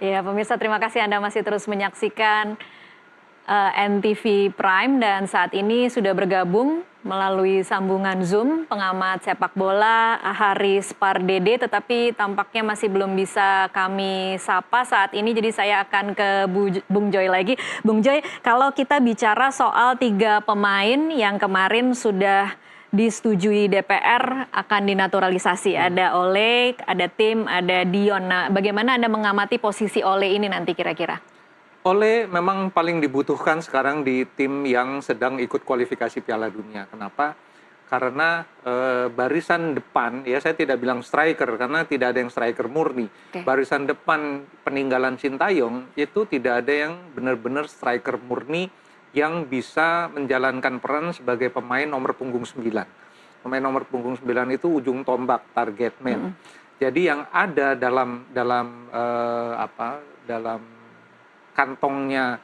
Ya, pemirsa terima kasih Anda masih terus menyaksikan NTV Prime dan saat ini sudah bergabung melalui sambungan Zoom pengamat sepak bola Haris Pardede, tetapi tampaknya masih belum bisa kami sapa saat ini, jadi saya akan ke Bung Joy lagi. Bung Joy, kalau kita bicara soal 3 pemain yang kemarin sudah disetujui DPR akan dinaturalisasi, ada Ole, ada Tim, ada Dion. Nah, bagaimana Anda mengamati posisi Ole ini nanti kira-kira? Ole memang paling dibutuhkan sekarang di tim yang sedang ikut kualifikasi Piala Dunia. Kenapa? Karena barisan depan, ya saya tidak bilang striker karena tidak ada yang striker murni. Barisan depan peninggalan Sintayong itu tidak ada yang benar-benar striker murni yang bisa menjalankan peran sebagai pemain nomor punggung 9. Pemain nomor punggung 9 itu ujung tombak, target man. Jadi yang ada dalam kantongnya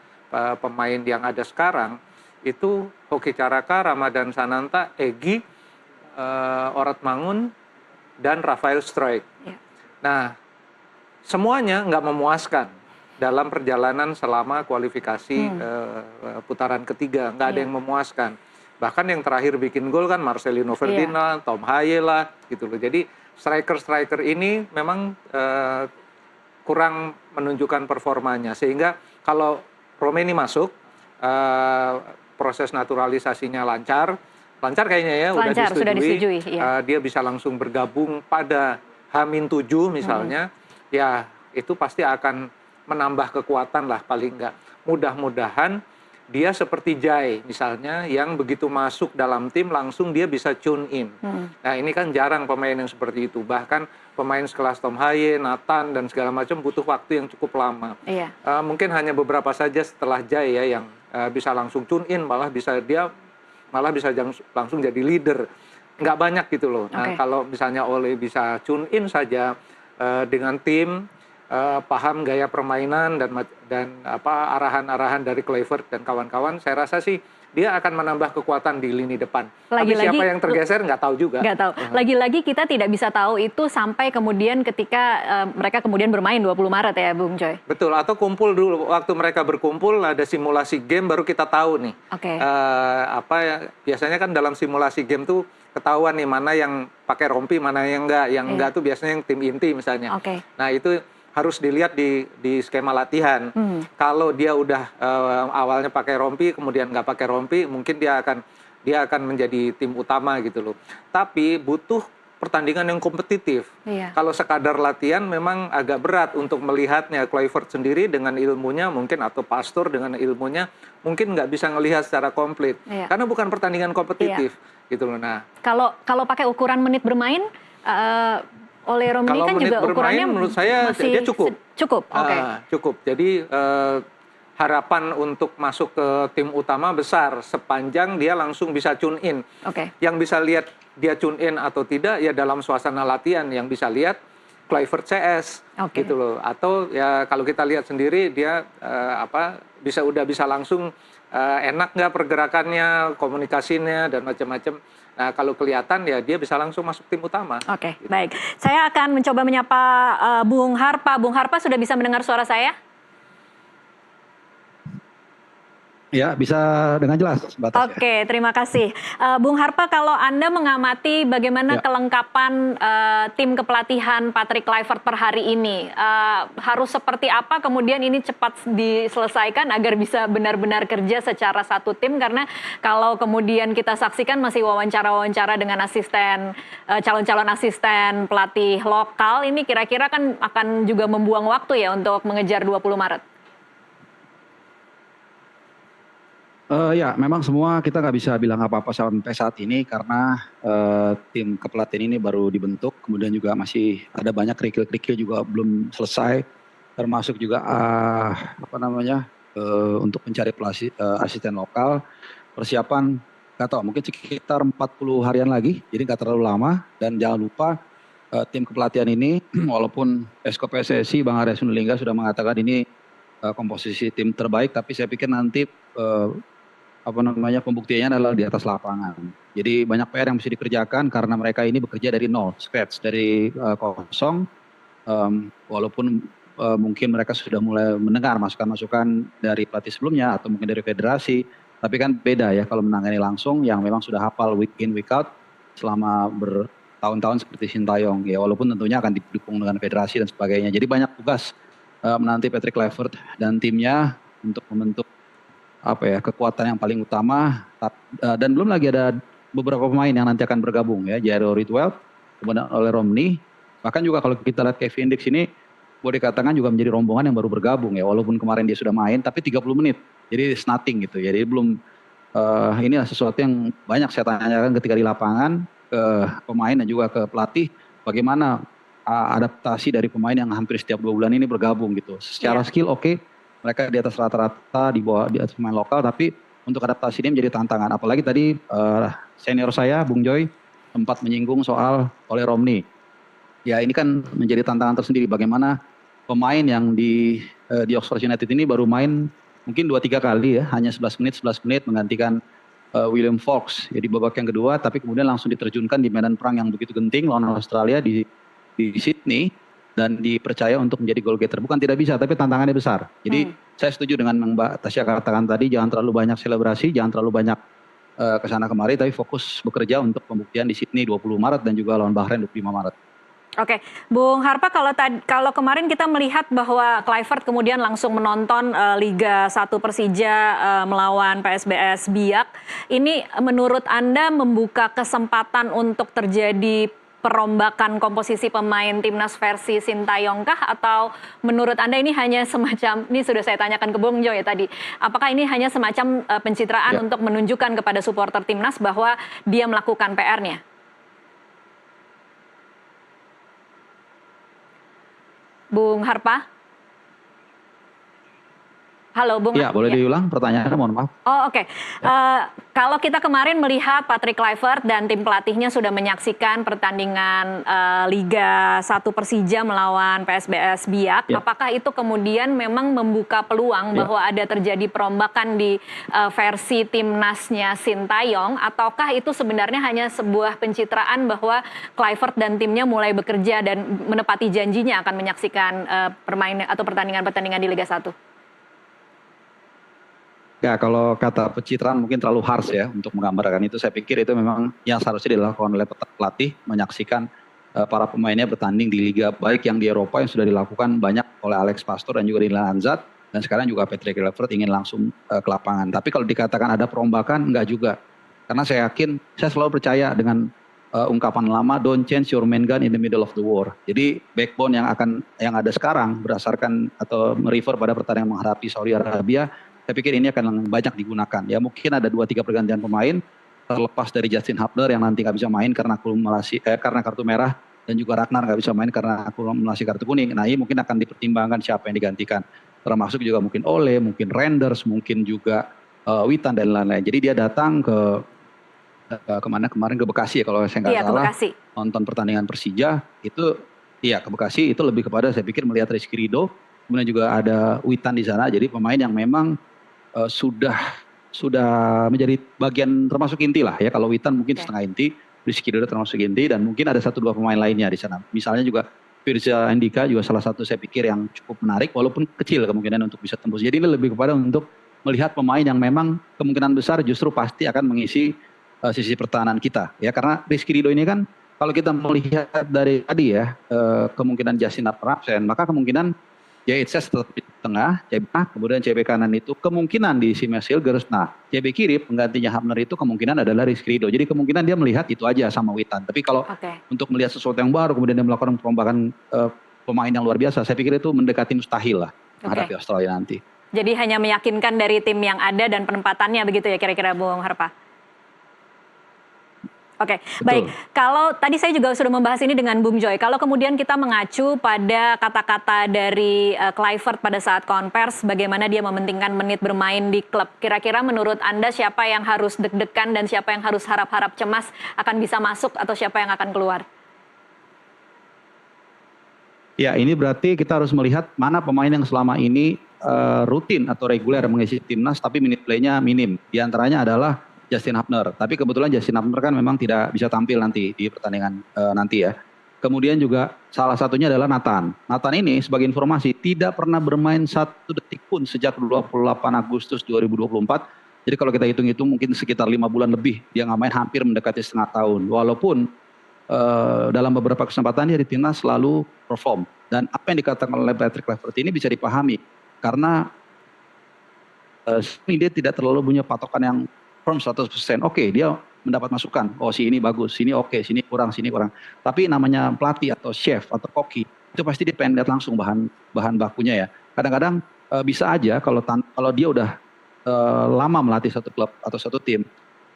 pemain yang ada sekarang itu Hoki Caraka, Ramadan Sananta, Egy, Orat Mangun, dan Rafael Struijk. Nah, semuanya nggak memuaskan dalam perjalanan selama kualifikasi putaran ketiga, nggak ada yang memuaskan. Bahkan yang terakhir bikin gol kan Marcelino Ferdinand, Tom Hayela gitu loh. Jadi striker-striker ini memang kurang menunjukkan performanya, sehingga kalau Romeni masuk proses naturalisasinya lancar kayaknya ya, sudah disetujui. Dia bisa langsung bergabung pada H-7 misalnya, ya itu pasti akan menambah kekuatan lah paling enggak. Mudah-mudahan dia seperti Jai misalnya yang begitu masuk dalam tim langsung dia bisa tune in. Nah ini kan jarang pemain yang seperti itu. Bahkan pemain sekelas Tom Haye, Nathan dan segala macam butuh waktu yang cukup lama. Mungkin hanya beberapa saja setelah Jai ya yang bisa langsung tune in, malah bisa langsung jadi leader. Nggak banyak gitu loh. Nah kalau misalnya Ole bisa tune in saja dengan tim, paham gaya permainan dan arahan-arahan dari Kluivert dan kawan-kawan, saya rasa sih dia akan menambah kekuatan di lini depan. Tapi siapa yang tergeser nggak tahu juga. Nggak tahu. Lagi-lagi kita tidak bisa tahu itu sampai kemudian ketika mereka kemudian bermain 20 Maret ya Bung Joy. Betul, atau kumpul dulu. Waktu mereka berkumpul ada simulasi game baru kita tahu nih. Biasanya kan dalam simulasi game tuh ketahuan nih mana yang pakai rompi, mana yang enggak. Yang enggak tuh biasanya yang tim inti misalnya. Nah itu harus dilihat di skema latihan. Kalau dia udah awalnya pakai rompi, kemudian nggak pakai rompi, mungkin dia akan menjadi tim utama gitu loh. Tapi butuh pertandingan yang kompetitif. Kalau sekadar latihan memang agak berat untuk melihatnya. Kluivert sendiri dengan ilmunya mungkin, atau Pastor dengan ilmunya mungkin nggak bisa melihat secara komplit. Karena bukan pertandingan kompetitif gitu loh. Nah, kalau pakai ukuran menit bermain, Ole Romeni kan juga ukurannya menurut saya dia cukup. Cukup. Jadi harapan untuk masuk ke tim utama besar sepanjang dia langsung bisa tune in. Yang bisa lihat dia tune in atau tidak ya dalam suasana latihan, yang bisa lihat Kluivert CS gitu loh. Atau ya kalau kita lihat sendiri dia bisa langsung enak nggak pergerakannya, komunikasinya dan macam-macam. Nah, kalau kelihatan ya dia bisa langsung masuk tim utama. Gitu. Baik. Saya akan mencoba menyapa Bung Harpa. Bung Harpa sudah bisa mendengar suara saya? Ya, bisa dengan jelas. Terima kasih. Bung Harpa, kalau Anda mengamati bagaimana kelengkapan tim kepelatihan Patrick Kluivert per hari ini, harus seperti apa kemudian ini cepat diselesaikan agar bisa benar-benar kerja secara satu tim, karena kalau kemudian kita saksikan masih wawancara-wawancara dengan asisten, calon-calon asisten pelatih lokal, ini kira-kira kan akan juga membuang waktu ya untuk mengejar 20 Maret. Ya, memang semua kita nggak bisa bilang apa-apa sampai saat ini karena tim kepelatihan ini baru dibentuk, kemudian juga masih ada banyak kerikil-kerikil juga belum selesai, termasuk juga untuk mencari asisten lokal, persiapan nggak tahu mungkin sekitar 40 harian lagi, jadi nggak terlalu lama. Dan jangan lupa tim kepelatihan ini walaupun Esko PSSI Bang Arya Sinulinga sudah mengatakan ini komposisi tim terbaik, tapi saya pikir nanti pembuktiannya adalah di atas lapangan. Jadi banyak PR yang mesti dikerjakan karena mereka ini bekerja dari nol, scratch, dari kosong. Walaupun mungkin mereka sudah mulai mendengar masukan-masukan dari pelatih sebelumnya atau mungkin dari federasi. Tapi kan beda ya kalau menangani langsung yang memang sudah hafal week in week out selama bertahun-tahun seperti Sintayong ya, walaupun tentunya akan didukung dengan federasi dan sebagainya. Jadi banyak tugas menanti Patrick Kluivert dan timnya untuk membentuk kekuatan yang paling utama, dan belum lagi ada beberapa pemain yang nanti akan bergabung ya, Jairo Ritwell, kemudian oleh Romney, bahkan juga kalau kita lihat Kevin Dix ini boleh dikatakan juga menjadi rombongan yang baru bergabung ya, walaupun kemarin dia sudah main tapi 30 menit, jadi it's nothing gitu, jadi belum inilah sesuatu yang banyak saya tanyakan ketika di lapangan ke pemain dan juga ke pelatih, bagaimana adaptasi dari pemain yang hampir setiap 2 bulan ini bergabung gitu, secara skill oke. Mereka di atas rata-rata, di atas pemain lokal, tapi untuk adaptasi ini menjadi tantangan. Apalagi tadi senior saya, Bung Joy, sempat menyinggung soal oleh Romney. Ya ini kan menjadi tantangan tersendiri. Bagaimana pemain yang di Oxford United ini baru main mungkin 2-3 kali ya, hanya 11 menit menggantikan William Fox. Ya di babak yang kedua, tapi kemudian langsung diterjunkan di medan perang yang begitu genting lawan Australia di Sydney. Dan dipercaya untuk menjadi goal getter. Bukan tidak bisa, tapi tantangannya besar. Jadi saya setuju dengan Mbak Tasya katakan tadi, jangan terlalu banyak selebrasi, jangan terlalu banyak kesana kemari, tapi fokus bekerja untuk pembuktian di Sydney 20 Maret dan juga lawan Bahrain 25 Maret. Oke, Bung Harpa, kalau kemarin kita melihat bahwa Kluivert kemudian langsung menonton Liga 1 Persija melawan PSBS Biak, ini menurut Anda membuka kesempatan untuk terjadi perombakan komposisi pemain timnas versi Sintayong kah, atau menurut Anda ini hanya semacam, ini sudah saya tanyakan ke Bung Jo ya tadi, apakah ini hanya semacam pencitraan untuk menunjukkan kepada supporter timnas bahwa dia melakukan PR-nya? Bung Harpa? Halo Bung. Ya, boleh diulang pertanyaannya, mohon maaf. Oh oke. Kalau kita kemarin melihat Patrick Kluivert dan tim pelatihnya sudah menyaksikan pertandingan Liga 1 Persija melawan PSBS Biak, apakah itu kemudian memang membuka peluang bahwa ada terjadi perombakan di versi timnasnya Sintayong, ataukah itu sebenarnya hanya sebuah pencitraan bahwa Kluivert dan timnya mulai bekerja dan menepati janjinya akan menyaksikan permainan atau pertandingan-pertandingan di Liga 1? Ya kalau kata pencitraan mungkin terlalu harsh ya untuk menggambarkan itu. Saya pikir itu memang yang seharusnya dilakukan oleh pelatih, menyaksikan para pemainnya bertanding di liga baik yang di Eropa yang sudah dilakukan banyak oleh Alex Pastor dan juga Dylan Anzat, dan sekarang juga Patrick Kluivert ingin langsung ke lapangan. Tapi kalau dikatakan ada perombakan, enggak juga. Karena saya yakin, saya selalu percaya dengan ungkapan lama, don't change your main gun in the middle of the war. Jadi backbone yang ada sekarang berdasarkan atau merefer pada pertandingan menghadapi Saudi Arabia, saya pikir ini akan banyak digunakan. Ya mungkin ada 2-3 pergantian pemain terlepas dari Justin Hubner yang nanti nggak bisa main karena karena kartu merah, dan juga Ragnar nggak bisa main karena akumulasi kartu kuning. Nah ini mungkin akan dipertimbangkan siapa yang digantikan. Termasuk juga mungkin Ole, mungkin Renders, mungkin juga Witan dan lain-lain. Jadi dia datang kemana kemarin, ke Bekasi ya kalau saya nggak salah, nonton pertandingan Persija itu, iya ke Bekasi itu lebih kepada saya pikir melihat Rizky Ridho, kemudian juga ada Witan di sana. Jadi pemain yang memang sudah menjadi bagian termasuk inti lah ya. Kalau Witan mungkin setengah inti, Rizky Ridho termasuk inti, dan mungkin ada 1-2 pemain lainnya di sana. Misalnya juga Firza Andika juga salah satu saya pikir yang cukup menarik, walaupun kecil kemungkinan untuk bisa tembus. Jadi ini lebih kepada untuk melihat pemain yang memang kemungkinan besar justru pasti akan mengisi sisi pertahanan kita ya. Karena Rizky Ridho ini kan kalau kita melihat dari tadi ya kemungkinan Justin absen, maka kemungkinan JHS tetap di tengah, kemudian CB kanan itu kemungkinan di Simas Hilgers. Nah, CB kiri penggantinya Hubner itu kemungkinan adalah Rizky Ridho. Jadi kemungkinan dia melihat itu aja sama Witan. Tapi kalau untuk melihat sesuatu yang baru kemudian dia melakukan perombakan pemain yang luar biasa, saya pikir itu mendekati mustahil lah menghadapi Australia nanti. Jadi hanya meyakinkan dari tim yang ada dan penempatannya begitu ya kira-kira Bung Harpa? Oke, baik. Kalau tadi saya juga sudah membahas ini dengan Bung Joy, kalau kemudian kita mengacu pada kata-kata dari Kluivert pada saat konvers, bagaimana dia mementingkan menit bermain di klub. Kira-kira menurut Anda siapa yang harus deg-degan dan siapa yang harus harap-harap cemas akan bisa masuk atau siapa yang akan keluar? Ya, ini berarti kita harus melihat mana pemain yang selama ini rutin atau reguler mengisi timnas tapi minute play-nya minim. Di antaranya adalah Justin Hubner. Tapi kebetulan Justin Hubner kan memang tidak bisa tampil nanti di pertandingan nanti ya. Kemudian juga salah satunya adalah Nathan. Nathan ini sebagai informasi tidak pernah bermain 1 detik pun sejak 28 Agustus 2024. Jadi kalau kita hitung-hitung mungkin sekitar 5 bulan lebih dia nggak main, hampir mendekati setengah tahun. Walaupun dalam beberapa kesempatan dia di timnas selalu perform. Dan apa yang dikatakan oleh Patrick Kluivert ini bisa dipahami karena dia tidak terlalu punya patokan yang firm 100%. Oke, dia mendapat masukan. Oh, si ini bagus, sini oke, sini kurang, sini kurang. Tapi namanya pelatih atau chef atau koki itu pasti dia pengen lihat langsung bahan bakunya ya. Kadang-kadang bisa aja kalau dia udah lama melatih satu klub atau satu tim,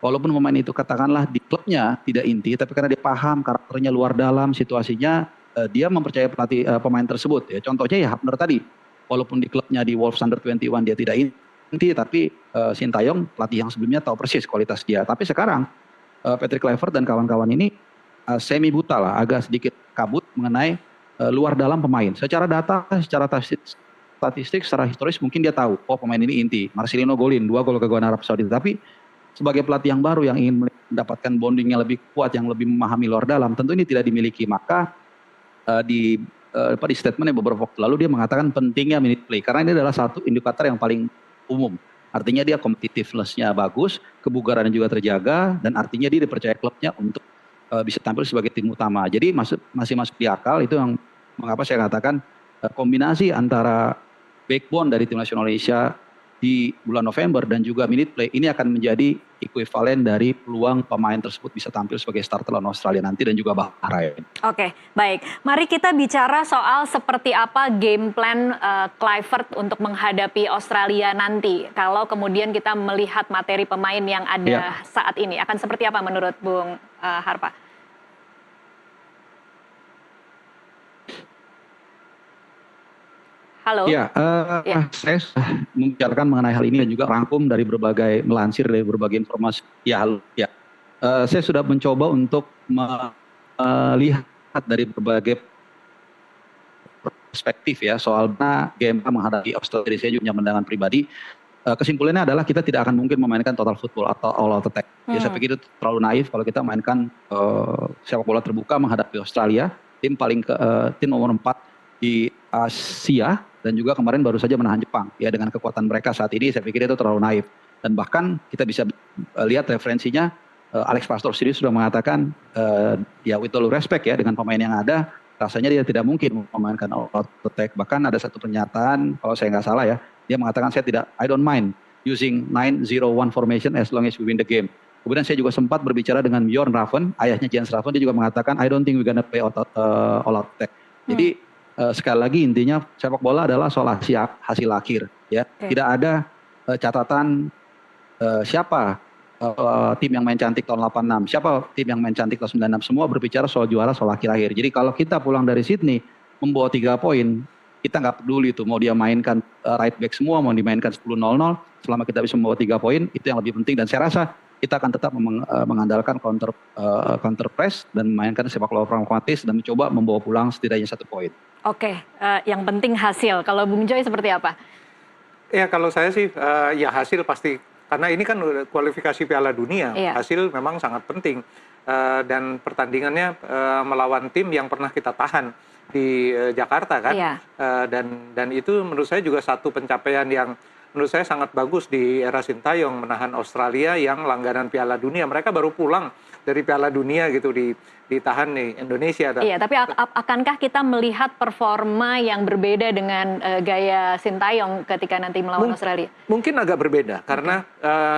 walaupun pemain itu katakanlah di klubnya tidak inti, tapi karena dia paham karakternya luar dalam, situasinya, dia mempercayai pemain tersebut. Ya. Contohnya ya Hapner tadi, walaupun di klubnya di Wolves Under 21 dia tidak inti, tapi Sintayong pelatih yang sebelumnya tahu persis kualitas dia. Tapi sekarang Patrick Kluivert dan kawan-kawan ini semi buta lah, agak sedikit kabut mengenai luar dalam pemain. Secara data, secara statistik, secara historis mungkin dia tahu, oh pemain ini inti. Marcelino golin 2 gol ke gawang Arab Saudi. Tapi sebagai pelatih yang baru yang ingin mendapatkan bonding yang lebih kuat, yang lebih memahami luar dalam, tentu ini tidak dimiliki. Maka di statementnya beberapa waktu lalu dia mengatakan pentingnya minute play, karena ini adalah satu indikator yang paling umum. Artinya dia competitiveness-nya bagus, kebugarannya juga terjaga, dan artinya dia dipercaya klubnya untuk bisa tampil sebagai tim utama. Jadi masih masuk di akal, itu yang mengapa saya katakan kombinasi antara backbone dari tim nasional Indonesia di bulan November dan juga minute play ini akan menjadi ekuivalen dari peluang pemain tersebut bisa tampil sebagai starter lawan Australia nanti dan juga Bahrain. Oke, baik. Mari kita bicara soal seperti apa game plan Kluivert untuk menghadapi Australia nanti. Kalau kemudian kita melihat materi pemain yang ada saat ini, akan seperti apa menurut Bung Harpa? Halo. Ya, saya membicarakan mengenai hal ini dan juga rangkum dari melansir dari berbagai informasi. Ya, halo. Ya, saya sudah mencoba untuk melihat dari berbagai perspektif ya soal game menghadapi Australia. Saya juga punya pandangan pribadi. Kesimpulannya adalah kita tidak akan mungkin memainkan total football atau all out attack. Ya, saya pikir itu terlalu naif kalau kita mainkan sepak bola terbuka menghadapi Australia, tim nomor 4 di Asia, dan juga kemarin baru saja menahan Jepang. Ya, dengan kekuatan mereka saat ini saya pikir itu terlalu naif. Dan bahkan kita bisa lihat referensinya, Alex Pastor sendiri sudah mengatakan, ya with all respect ya, dengan pemain yang ada, rasanya dia tidak mungkin memainkan all out attack. Bahkan ada satu pernyataan, kalau saya nggak salah ya, dia mengatakan I don't mind using 9-0-1 formation as long as we win the game. Kemudian saya juga sempat berbicara dengan Bjorn Raven, ayahnya Jens Raven, dia juga mengatakan I don't think we're gonna play all out attack. Jadi sekali lagi intinya sepak bola adalah soal hasil akhir ya. Tidak ada catatan siapa tim yang main cantik tahun 86, siapa tim yang main cantik tahun 96, semua berbicara soal juara, soal akhir-akhir. Jadi kalau kita pulang dari Sydney membawa 3 poin, kita nggak peduli itu mau dia mainkan right back semua, mau dimainkan 10-0, selama kita bisa membawa 3 poin itu yang lebih penting. Dan saya rasa kita akan tetap mengandalkan counter press dan memainkan sepak bola pragmatis dan mencoba membawa pulang setidaknya 1 poin. Oke, yang penting hasil. Kalau Bung Joy seperti apa? Ya kalau saya sih ya hasil pasti, karena ini kan kualifikasi Piala Dunia, hasil memang sangat penting. Dan pertandingannya melawan tim yang pernah kita tahan di Jakarta kan. Dan itu menurut saya juga satu pencapaian yang menurut saya sangat bagus di era Sintayong, menahan Australia yang langganan Piala Dunia. Mereka baru pulang dari Piala Dunia gitu, ditahan nih Indonesia. Iya, tapi akankah kita melihat performa yang berbeda dengan gaya Sintayong ketika nanti melawan Australia? Mungkin agak berbeda, karena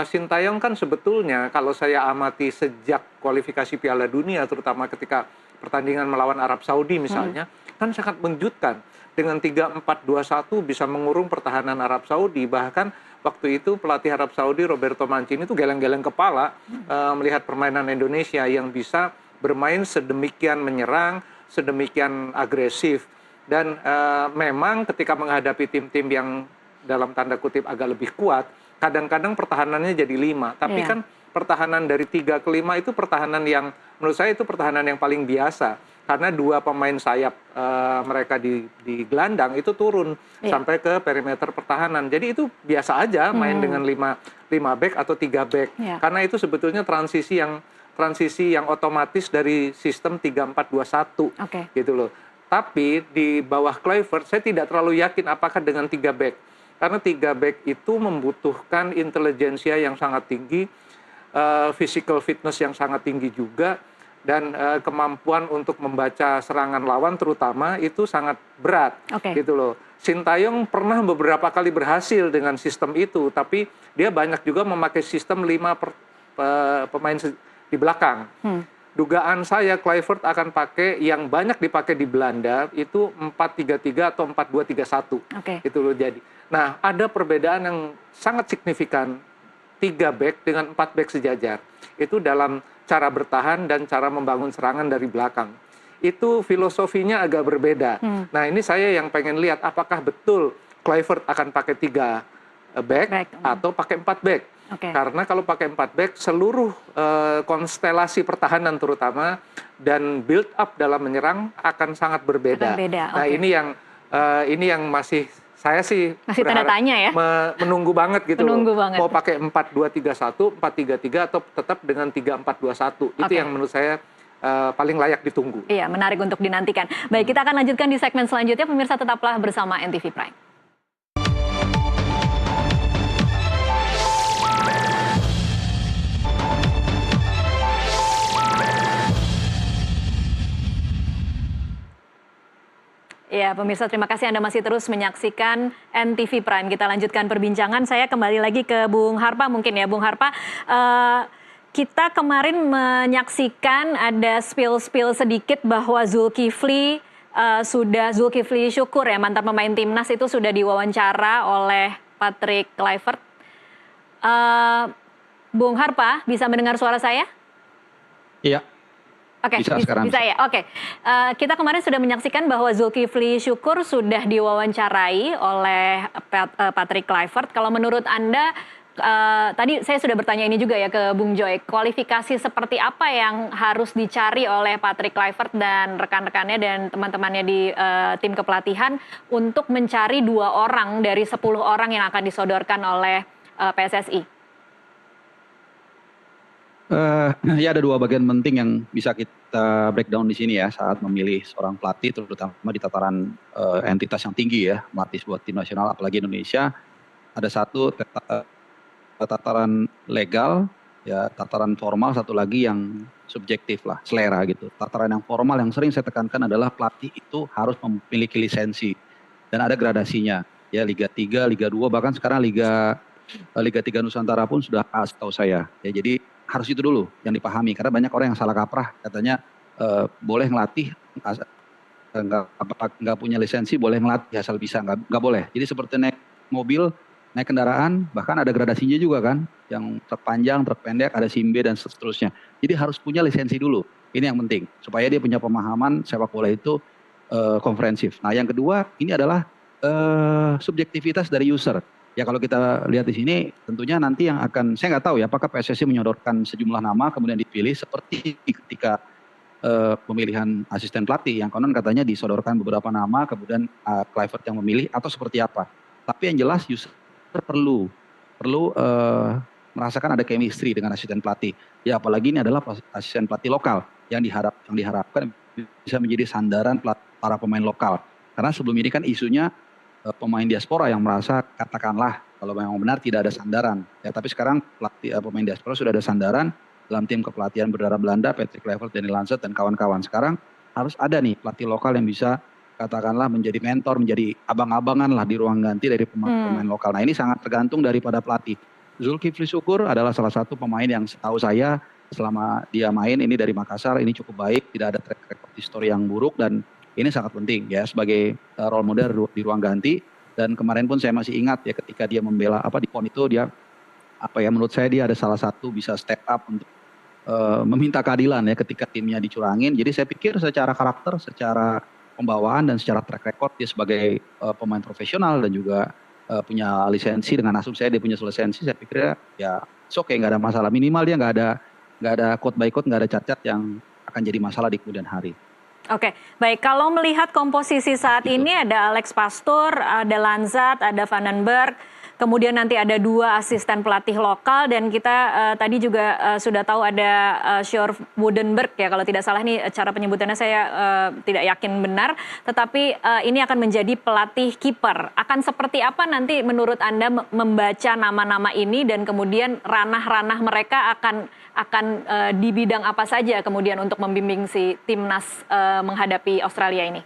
Sintayong kan sebetulnya kalau saya amati sejak kualifikasi Piala Dunia, terutama ketika pertandingan melawan Arab Saudi misalnya, kan sangat mengejutkan. Dengan 3-4-2-1 bisa mengurung pertahanan Arab Saudi. Bahkan waktu itu pelatih Arab Saudi Roberto Mancini itu geleng-geleng kepala melihat permainan Indonesia yang bisa bermain sedemikian menyerang, sedemikian agresif. Dan memang ketika menghadapi tim-tim yang dalam tanda kutip agak lebih kuat, kadang-kadang pertahanannya jadi 5. Tapi kan pertahanan dari 3 ke 5 itu pertahanan yang menurut saya itu pertahanan yang paling biasa. Karena 2 pemain sayap mereka di gelandang itu turun sampai ke perimeter pertahanan. Jadi itu biasa aja main dengan 5 back atau 3 back. Karena itu sebetulnya transisi yang transisi yang otomatis dari sistem 3-4-2-1 gitu loh. Tapi di bawah Kluivert saya tidak terlalu yakin apakah dengan 3 back. Karena 3 back itu membutuhkan intelijensia yang sangat tinggi, physical fitness yang sangat tinggi juga, dan kemampuan untuk membaca serangan lawan terutama itu sangat berat gitu loh. Sintayong pernah beberapa kali berhasil dengan sistem itu, tapi dia banyak juga memakai sistem 5 pemain di belakang. Dugaan saya Kluivert akan pakai yang banyak dipakai di Belanda itu 4-3-3 atau 4-2-3-1. Itu loh jadi. Nah, ada perbedaan yang sangat signifikan 3 back dengan 4 back sejajar. Itu dalam cara bertahan dan cara membangun serangan dari belakang. Itu filosofinya agak berbeda. Nah, ini saya yang pengen lihat apakah betul Kluivert akan pakai 3 back atau pakai 4 back. Karena kalau pakai 4 back, seluruh konstelasi pertahanan terutama dan build up dalam menyerang akan sangat berbeda. Nah, ini yang masih saya sih masih tanda tanya ya. Menunggu banget gitu. Mau pakai 4-2-3-1, 4-3-3 atau tetap dengan 3-4-2-1. Itu yang menurut saya paling layak ditunggu. Iya, menarik untuk dinantikan. Baik, kita akan lanjutkan di segmen selanjutnya. Pemirsa tetaplah bersama NTV Prime. Ya, pemirsa, terima kasih Anda masih terus menyaksikan NTV Prime. Kita lanjutkan perbincangan. Saya kembali lagi ke Bung Harpa mungkin ya. Bung Harpa, kita kemarin menyaksikan ada spill sedikit bahwa Zulkifli Syukur ya, mantan pemain timnas itu sudah diwawancara oleh Patrick Kluivert. Bung Harpa, bisa mendengar suara saya? Iya. Bisa ya. Kita kemarin sudah menyaksikan bahwa Zulkifli Syukur sudah diwawancarai oleh Patrick Kluivert. Kalau menurut Anda, tadi saya sudah bertanya ini juga ya ke Bung Joy, kualifikasi seperti apa yang harus dicari oleh Patrick Kluivert dan rekan-rekannya dan teman-temannya di tim kepelatihan untuk mencari 2 orang dari 10 orang yang akan disodorkan oleh PSSI? Ya, ada 2 bagian penting yang bisa kita breakdown di sini ya saat memilih seorang pelatih, terutama di tataran entitas yang tinggi ya, melatih buat tim nasional apalagi Indonesia. Ada satu tataran legal, ya tataran formal, satu lagi yang subjektif lah, selera gitu. Tataran yang formal yang sering saya tekankan adalah pelatih itu harus memiliki lisensi dan ada gradasinya ya, Liga 3, Liga 2, bahkan sekarang Liga 3 Nusantara pun sudah A setahu saya ya. Jadi harus itu dulu yang dipahami, karena banyak orang yang salah kaprah katanya boleh ngelatih nggak punya lisensi, boleh ngelatih asal bisa, nggak boleh. Jadi seperti naik mobil, naik kendaraan, bahkan ada gradasinya juga kan, yang truk panjang, truk pendek, ada SIM B dan seterusnya. Jadi harus punya lisensi dulu, ini yang penting supaya dia punya pemahaman sepak bola itu komprehensif. Nah, yang kedua ini adalah subjektivitas dari user. Ya, kalau kita lihat di sini tentunya nanti yang akan, saya nggak tahu ya apakah PSSI menyodorkan sejumlah nama kemudian dipilih seperti ketika pemilihan asisten pelatih yang konon katanya disodorkan beberapa nama kemudian Kluivert yang memilih atau seperti apa. Tapi yang jelas user perlu merasakan ada chemistry dengan asisten pelatih. Ya, apalagi ini adalah asisten pelatih lokal yang diharapkan bisa menjadi sandaran para pemain lokal. Karena sebelum ini kan isunya pemain diaspora yang merasa katakanlah kalau memang benar tidak ada sandaran ya, tapi sekarang pemain diaspora sudah ada sandaran dalam tim kepelatihan berdarah Belanda, Patrick Kluivert, Danny Lancet dan kawan-kawan. Sekarang harus ada nih pelatih lokal yang bisa katakanlah menjadi mentor, menjadi abang-abangan lah di ruang ganti dari pemain lokal. Nah, ini sangat tergantung daripada pelatih. Zulkifli Syukur adalah salah satu pemain yang setahu saya selama dia main ini dari Makassar ini cukup baik, tidak ada track record history yang buruk, dan ini sangat penting ya sebagai role model di ruang ganti. Dan kemarin pun saya masih ingat ya ketika dia membela di PON itu, dia menurut saya dia ada salah satu bisa step up untuk meminta keadilan ya ketika timnya dicurangin. Jadi saya pikir secara karakter, secara pembawaan dan secara track record dia sebagai pemain profesional dan juga punya lisensi, dengan asumsi saya dia punya lisensi, saya pikir ya oke, nggak ada masalah. Minimal dia nggak ada quote by quote, nggak ada cacat yang akan jadi masalah di kemudian hari. Oke, baik. Kalau melihat komposisi saat ini ada Alex Pastoor, ada Lancet, ada Vandenberg, kemudian nanti ada 2 asisten pelatih lokal, dan kita tadi juga sudah tahu ada Sjoerd Woudenberg ya, kalau tidak salah nih cara penyebutannya saya tidak yakin benar, tetapi ini akan menjadi pelatih kiper. Akan seperti apa nanti menurut Anda membaca nama-nama ini, dan kemudian ranah-ranah mereka akan di bidang apa saja kemudian untuk membimbing si timnas menghadapi Australia ini?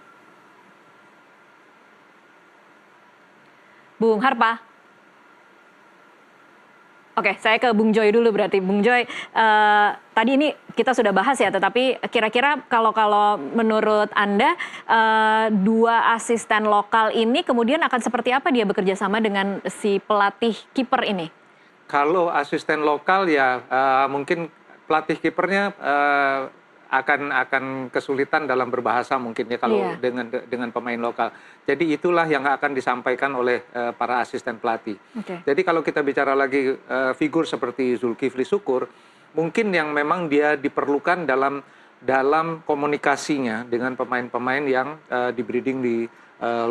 Bung Harpa. Oke, saya ke Bung Joy dulu berarti. Bung Joy, tadi ini kita sudah bahas ya, tetapi kira-kira kalau menurut Anda 2 asisten lokal ini kemudian akan seperti apa dia bekerja sama dengan si pelatih kiper ini? Kalau asisten lokal ya mungkin pelatih kipernya akan kesulitan dalam berbahasa mungkin ya kalau dengan pemain lokal. Jadi itulah yang akan disampaikan oleh para asisten pelatih. Jadi kalau kita bicara lagi figur seperti Zulkifli Syukur, mungkin yang memang dia diperlukan dalam komunikasinya dengan pemain-pemain yang di-breeding di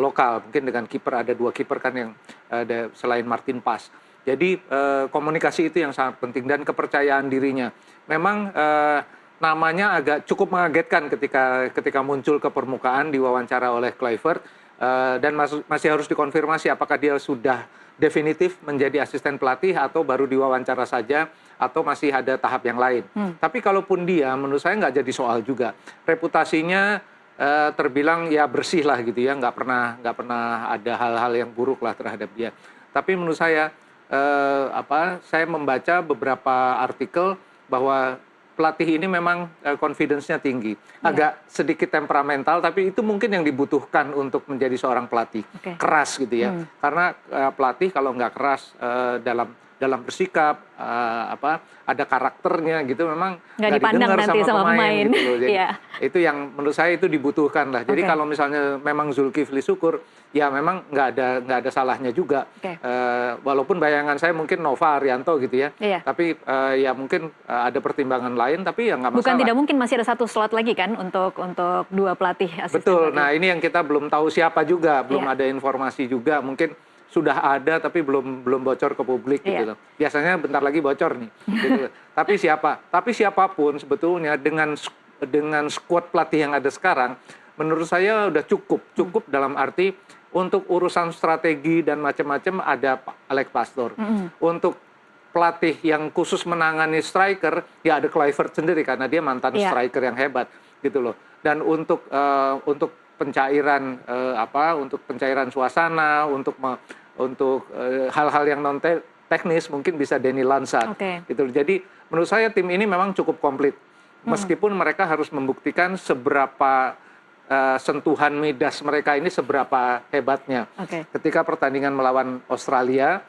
lokal. Mungkin dengan kiper, ada 2 kiper kan yang selain Martin Pas. Jadi komunikasi itu yang sangat penting, dan kepercayaan dirinya. Memang namanya agak cukup mengagetkan ketika muncul ke permukaan diwawancara oleh Kluivert, dan masih harus dikonfirmasi apakah dia sudah definitif menjadi asisten pelatih atau baru diwawancara saja atau masih ada tahap yang lain. Tapi kalaupun dia, menurut saya nggak jadi soal juga. Reputasinya terbilang ya bersih lah gitu ya, nggak pernah ada hal-hal yang buruk lah terhadap dia. Tapi menurut saya saya membaca beberapa artikel bahwa pelatih ini memang confidence-nya tinggi. Agak sedikit temperamental, tapi itu mungkin yang dibutuhkan untuk menjadi seorang pelatih. Keras gitu ya. Karena pelatih kalau nggak keras dalam bersikap, ada karakternya gitu, memang nggak dipandang nanti sama pemain. Gitu loh. Jadi itu yang menurut saya itu dibutuhkan lah. Jadi kalau misalnya memang Zulkifli Syukur, ya memang nggak ada salahnya juga. Walaupun bayangan saya mungkin Nova Arianto gitu ya. Tapi ya mungkin ada pertimbangan lain, tapi ya nggak masalah. Bukan tidak mungkin, masih ada 1 slot lagi kan untuk 2 pelatih asisten. Betul. Nah ini yang kita belum tahu siapa juga, belum ada informasi juga. Mungkin sudah ada tapi belum bocor ke publik gitu loh. Biasanya bentar lagi bocor nih. Gitu. Tapi siapapun sebetulnya dengan skuad pelatih yang ada sekarang, menurut saya udah cukup dalam arti untuk urusan strategi dan macam-macam ada Alex Pastoor. Untuk pelatih yang khusus menangani striker ya ada Kluivert sendiri karena dia mantan striker yang hebat gitu loh. Dan untuk pencairan untuk pencairan suasana, untuk hal-hal yang non teknis mungkin bisa Denny Lansat gitu. Jadi menurut saya tim ini memang cukup komplit, meskipun mereka harus membuktikan seberapa sentuhan midas mereka ini seberapa hebatnya. Ketika pertandingan melawan Australia,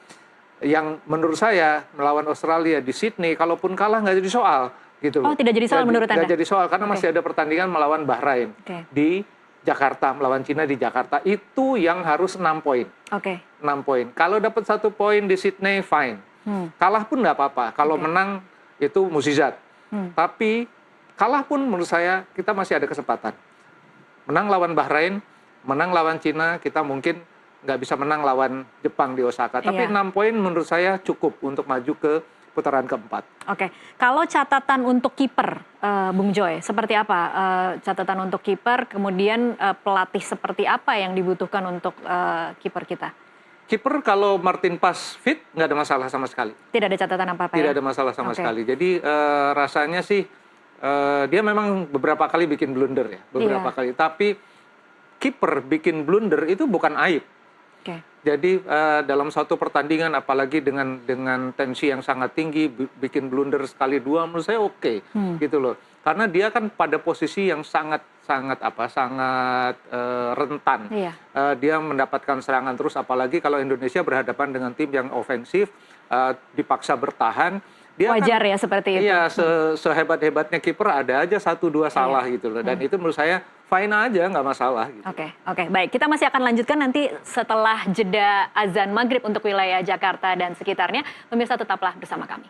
yang menurut saya melawan Australia di Sydney, kalaupun kalah nggak jadi soal gitu loh. Tidak jadi soal menurut Anda? Nggak jadi soal karena masih ada pertandingan melawan Bahrain di Jakarta, melawan Cina di Jakarta, itu yang harus 6 poin. 6 poin. Kalau dapat 1 poin di Sydney, fine. Kalah pun nggak apa-apa. Kalau menang itu mukjizat. Tapi kalah pun menurut saya kita masih ada kesempatan. Menang lawan Bahrain, menang lawan Cina, kita mungkin nggak bisa menang lawan Jepang di Osaka. Tapi 6 poin menurut saya cukup untuk maju ke putaran keempat. Kalau catatan untuk kiper, Bung Joy, seperti apa catatan untuk kiper? Kemudian pelatih seperti apa yang dibutuhkan untuk kiper kita? Kiper kalau Martin Pas fit nggak ada masalah sama sekali. Tidak ada catatan apa-apa? Tidak ada masalah sama sekali. Jadi rasanya sih dia memang beberapa kali bikin blunder ya, beberapa kali. Tapi kiper bikin blunder itu bukan aib. Jadi dalam satu pertandingan, apalagi dengan tensi yang sangat tinggi, bikin blunder sekali 2, menurut saya gitu loh. Karena dia kan pada posisi yang sangat rentan. Dia mendapatkan serangan terus, apalagi kalau Indonesia berhadapan dengan tim yang ofensif, dipaksa bertahan. Dia wajar kan, ya seperti itu. Iya, sehebat-hebatnya kiper ada aja 1-2 salah gitu loh. Dan itu menurut saya fine aja, nggak masalah. Gitu. Oke, baik. Kita masih akan lanjutkan nanti setelah jeda azan maghrib untuk wilayah Jakarta dan sekitarnya. Pemirsa tetaplah bersama kami.